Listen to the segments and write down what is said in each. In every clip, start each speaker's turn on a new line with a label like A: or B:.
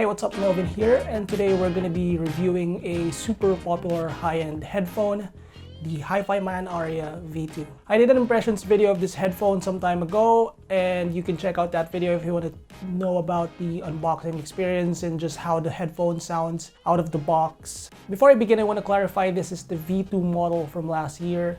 A: Hey, what's up? Melvin here, and today we're going to be reviewing a super popular high-end headphone, the Hifiman Arya V2. I did an impressions video of this headphone some time ago, and you can check out that video if you want to know about the unboxing experience and just how the headphone sounds out of the box. Before I begin, I want to clarify this is the V2 model from last year.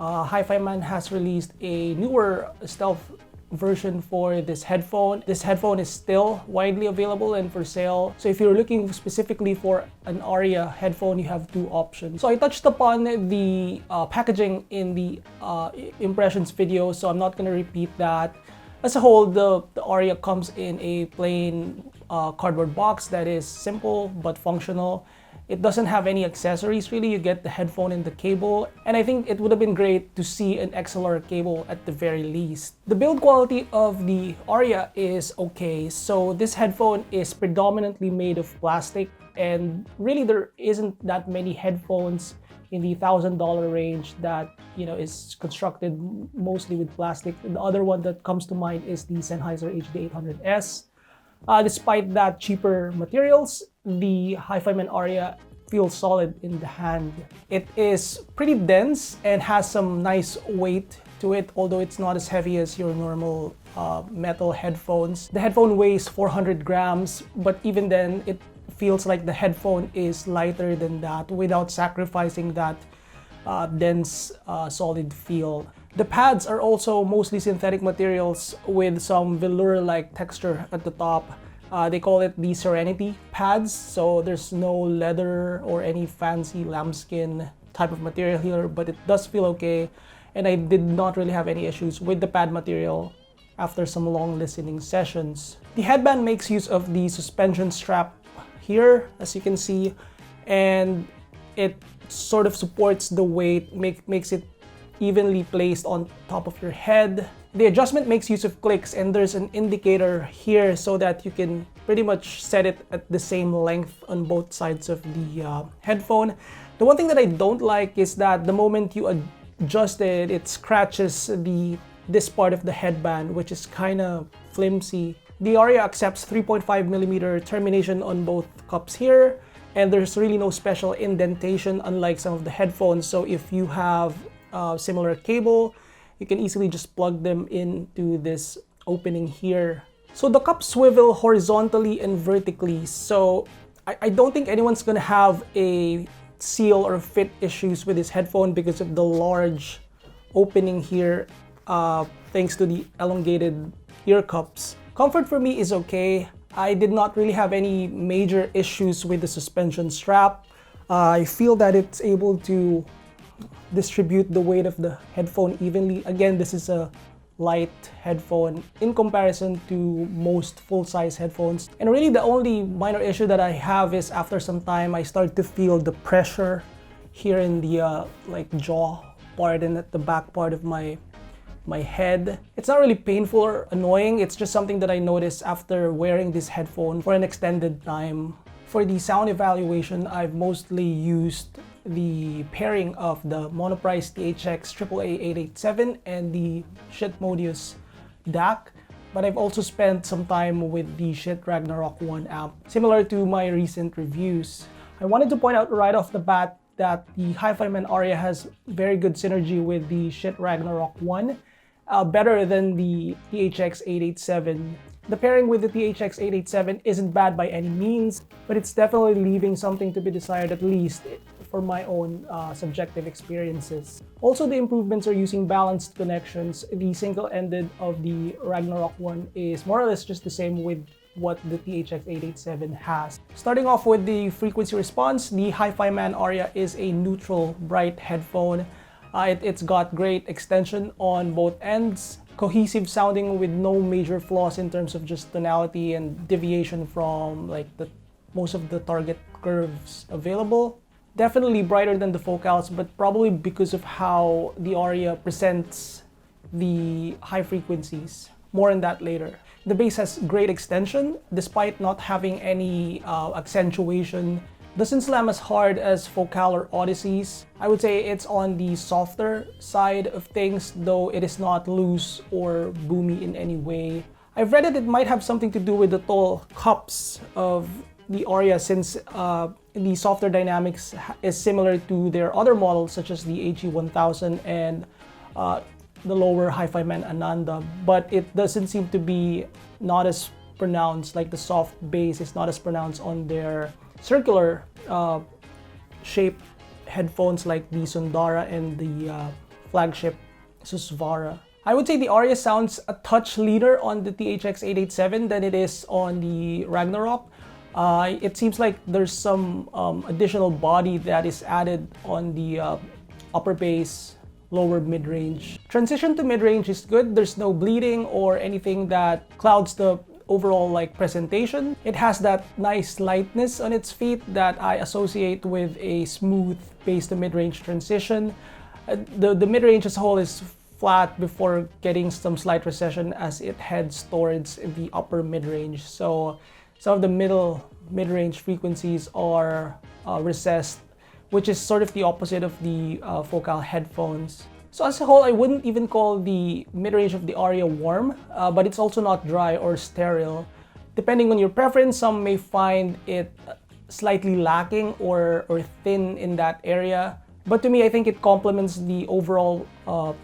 A: Hifiman has released a newer stealth version for this headphone. This headphone is still widely available and for sale. So if you're looking specifically for an Arya headphone, you have two options. So I touched upon the packaging in the impressions video, so I'm not going to repeat that. As a whole, the Arya comes in a plain cardboard box that is simple but functional. It doesn't have any accessories really. You get the headphone and the cable, and I think it would have been great to see an XLR cable at the very least. The build quality of the Arya is okay. So this headphone is predominantly made of plastic, and really there isn't that many headphones in the $1,000 range that is constructed mostly with plastic. The other one that comes to mind is the Sennheiser HD800S. Despite that cheaper materials, the Hifiman Arya feels solid in the hand. It is pretty dense and has some nice weight to it, although it's not as heavy as your normal metal headphones. The headphone weighs 400 grams, but even then, it feels like the headphone is lighter than that without sacrificing that dense, solid feel. The pads are also mostly synthetic materials with some velour-like texture at the top. They call it the Serenity pads, so there's no leather or any fancy lambskin type of material here, but it does feel okay, and I did not really have any issues with the pad material after some long listening sessions. The headband makes use of the suspension strap here, as you can see, and it sort of supports the weight, makes it evenly placed on top of your head. The adjustment makes use of clicks, and there's an indicator here so that you can pretty much set it at the same length on both sides of the headphone. The one thing that I don't like is that the moment you adjust it, it scratches this part of the headband, which is kind of flimsy. The Arya accepts 3.5mm termination on both cups here, and there's really no special indentation unlike some of the headphones. So if you have similar cable, you can easily just plug them into this opening here. So the cups swivel horizontally and vertically, so I don't think anyone's gonna have a seal or fit issues with this headphone because of the large opening here, thanks to the elongated ear cups. Comfort for me is okay. I did not really have any major issues with the suspension strap. I feel that it's able to distribute the weight of the headphone evenly. Again, this is a light headphone in comparison to most full-size headphones. And really the only minor issue that I have is after some time I start to feel the pressure here in the jaw part and at the back part of my head. It's not really painful or annoying, it's just something that I noticed after wearing this headphone for an extended time. For the sound evaluation, I've mostly used the pairing of the monoprice THX AAA887 and the Schiit Modius DAC, but I've also spent some time with the Schiit Ragnarok 1 amp, similar to my recent reviews. I wanted to point out right off the bat that the Hifiman Arya has very good synergy with the Schiit Ragnarok 1, better than the THX 887. The pairing with the THX 887 isn't bad by any means, but it's definitely leaving something to be desired, at least for my own subjective experiences. Also, the improvements are using balanced connections. The single-ended of the Ragnarok 1 is more or less just the same with what the THX 887 has. Starting off with the frequency response, the Hifiman Arya is a neutral bright headphone. It's got great extension on both ends, cohesive sounding with no major flaws in terms of just tonality and deviation from most of the target curves available. Definitely brighter than the Focals, but probably because of how the Arya presents the high frequencies. More on that later. The bass has great extension despite not having any accentuation. Doesn't slam as hard as Focal or Odysseys. I would say it's on the softer side of things, though it is not loose or boomy in any way. I've read that it might have something to do with the tall cups of the Arya, since the softer dynamics is similar to their other models such as the HE1000 and the lower Hifiman Ananda, but it doesn't seem to be not as pronounced, like the soft bass is not as pronounced on their circular shape headphones like the Sundara and the flagship Susvara. I would say the Arya sounds a touch leaner on the THX887 than it is on the Ragnarok. It seems like there's some additional body that is added on the upper bass, lower mid-range. Transition to mid-range is good. There's no bleeding or anything that clouds the overall like presentation. It has that nice lightness on its feet that I associate with a smooth bass to mid-range transition. The mid-range as a whole is flat before getting some slight recession as it heads towards the upper mid-range. So some of the mid-range frequencies are recessed, which is sort of the opposite of the focal headphones. So as a whole, I wouldn't even call the mid-range of the Arya warm, but it's also not dry or sterile. Depending on your preference, some may find it slightly lacking or thin in that area. But to me, I think it complements the overall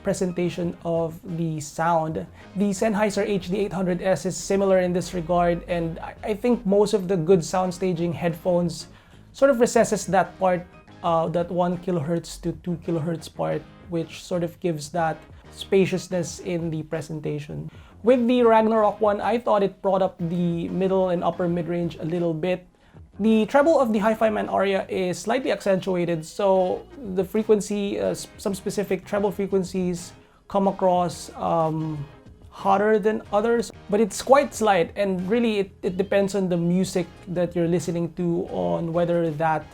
A: presentation of the sound. The Sennheiser HD800S is similar in this regard, and I think most of the good sound staging headphones sort of recesses that part, that 1 kHz to 2 kHz part, which sort of gives that spaciousness in the presentation. With the Ragnarok one, I thought it brought up the middle and upper mid-range a little bit. The treble of the Hifiman Arya is slightly accentuated, so the frequency, some specific treble frequencies come across hotter than others, but it's quite slight, and really it depends on the music that you're listening to on whether that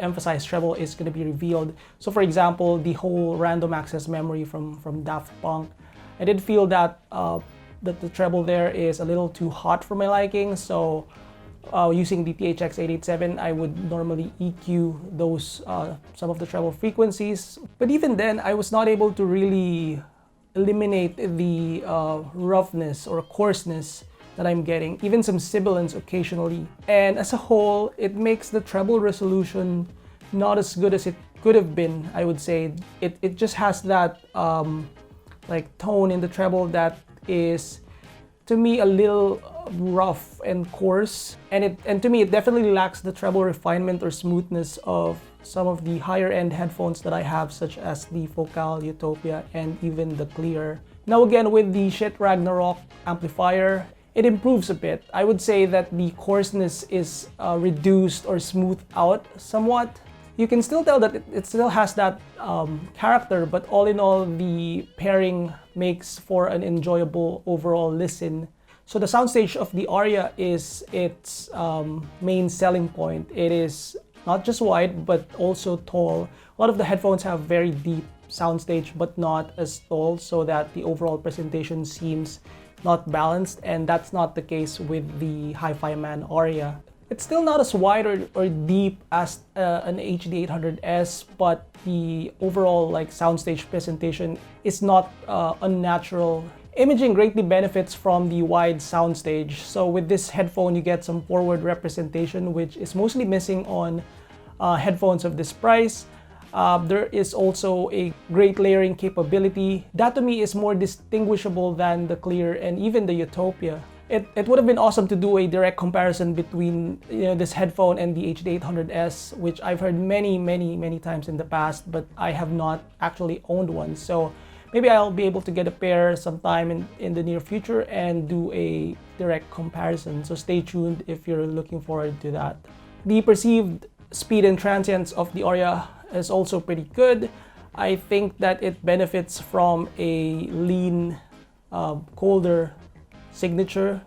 A: emphasized treble is going to be revealed. So for example, the whole random access memory from Daft Punk, I did feel that that the treble there is a little too hot for my liking, so using the THX887, I would normally EQ those some of the treble frequencies. But even then, I was not able to really eliminate the roughness or coarseness that I'm getting, even some sibilance occasionally. And as a whole, it makes the treble resolution not as good as it could have been, I would say. It just has that like tone in the treble that is, to me, a little rough and coarse, and to me it definitely lacks the treble refinement or smoothness of some of the higher end headphones that I have, such as the Focal, Utopia, and even the Clear. Now again, with the Schiit Ragnarok amplifier, it improves a bit. I would say that the coarseness is reduced or smoothed out somewhat. You can still tell that it still has that character, but all in all, the pairing makes for an enjoyable overall listen. So the soundstage of the Arya is its main selling point. It is not just wide, but also tall. A lot of the headphones have very deep soundstage, but not as tall, so that the overall presentation seems not balanced, and that's not the case with the Hifiman Arya. It's still not as wide or deep as an HD800S, but the overall soundstage presentation is not unnatural. Imaging greatly benefits from the wide soundstage. So with this headphone, you get some forward representation, which is mostly missing on headphones of this price. There is also a great layering capability. That to me is more distinguishable than the Clear and even the Utopia. It would have been awesome to do a direct comparison between this headphone and the HD800S, which I've heard many times in the past, but I have not actually owned one. So maybe I'll be able to get a pair sometime in the near future and do a direct comparison. So stay tuned if you're looking forward to that. The perceived speed and transients of the Arya is also pretty good. I think that it benefits from a lean, colder signature.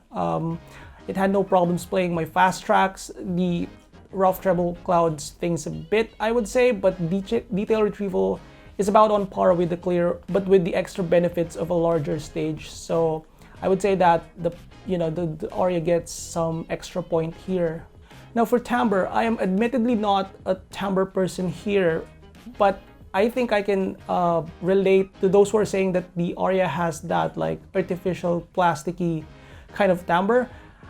A: It had no problems playing my fast tracks. The rough treble clouds things a bit, I would say, but detail retrieval is about on par with the Clear, but with the extra benefits of a larger stage. So I would say that the Arya gets some extra point here. Now for timbre, I am admittedly not a timbre person here, but I think I can relate to those who are saying that the Arya has that like artificial plasticky kind of timbre.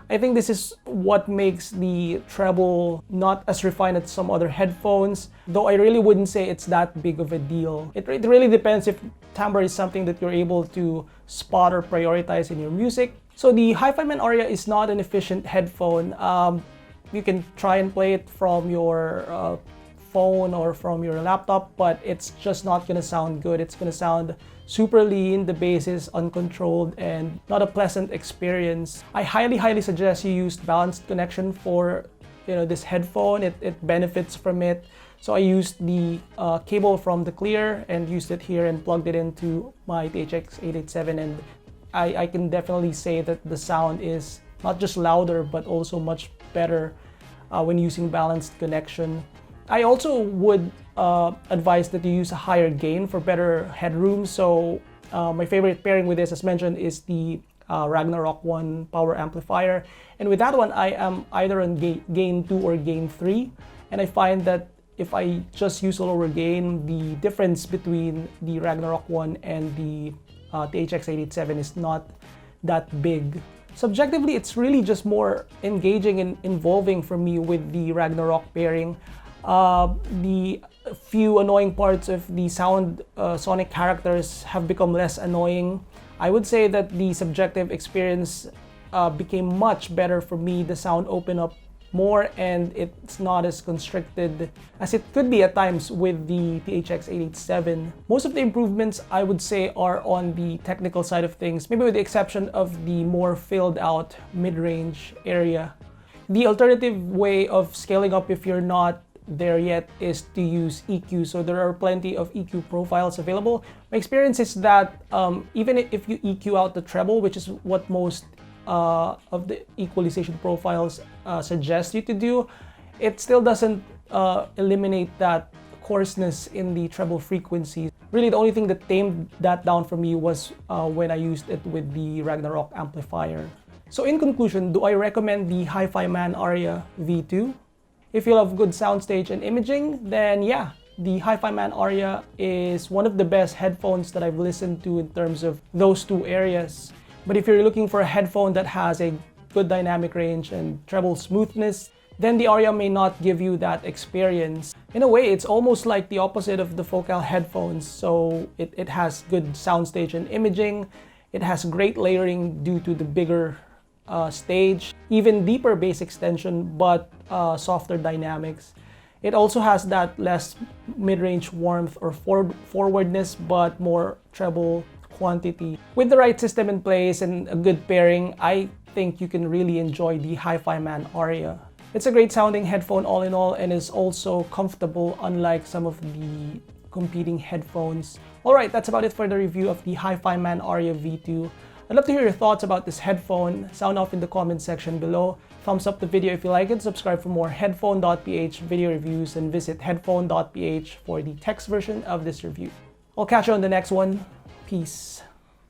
A: I think this is what makes the treble not as refined as some other headphones, though I really wouldn't say it's that big of a deal. It really depends if timbre is something that you're able to spot or prioritize in your music. So the Hifiman Arya is not an efficient headphone. You can try and play it from your phone or from your laptop, but it's just not gonna sound good. It's gonna sound super lean, the bass is uncontrolled, and not a pleasant experience. I highly suggest you use balanced connection for this headphone. It benefits from it. So I used the cable from the Clear and used it here and plugged it into my THX 887, and I can definitely say that the sound is not just louder but also much better when using balanced connection. I also would advise that you use a higher gain for better headroom. So my favorite pairing with this, as mentioned, is the Ragnarok 1 power amplifier. And with that one, I am either on gain 2 or gain 3. And I find that if I just use a lower gain, the difference between the Ragnarok 1 and the THX 887 is not that big. Subjectively, it's really just more engaging and involving for me with the Ragnarok pairing. The few annoying parts of the sonic characters have become less annoying. I would say that the subjective experience became much better for me. The sound opened up more and it's not as constricted as it could be at times with the THX 887. Most of the improvements, I would say, are on the technical side of things, maybe with the exception of the more filled out mid-range area. The alternative way of scaling up if you're not there yet is to use EQ. So there are plenty of EQ profiles available. My experience is that even if you EQ out the treble, which is what most of the equalization profiles suggest you to do, it still doesn't eliminate that coarseness in the treble frequency. Really, the only thing that tamed that down for me was when I used it with the Ragnarok amplifier. So in conclusion, do I recommend the Hifiman Arya V2? If you love good soundstage and imaging, then yeah, the Hifiman Arya is one of the best headphones that I've listened to in terms of those two areas. But if you're looking for a headphone that has a good dynamic range and treble smoothness, then the Arya may not give you that experience. In a way, it's almost like the opposite of the Focal headphones. So it has good soundstage and imaging. It has great layering due to the bigger stage, even deeper bass extension, but softer dynamics. It also has that less mid-range warmth or forwardness, but more treble quantity. With the right system in place and a good pairing, I think you can really enjoy the Hifiman Arya. It's a great sounding headphone all in all and is also comfortable, unlike some of the competing headphones. Alright, that's about it for the review of the Hifiman Arya V2. I'd love to hear your thoughts about this headphone. Sound off in the comment section below. Thumbs up the video if you like it. Subscribe for more headphone.ph video reviews and visit headphone.ph for the text version of this review. I'll catch you on the next one. Peace.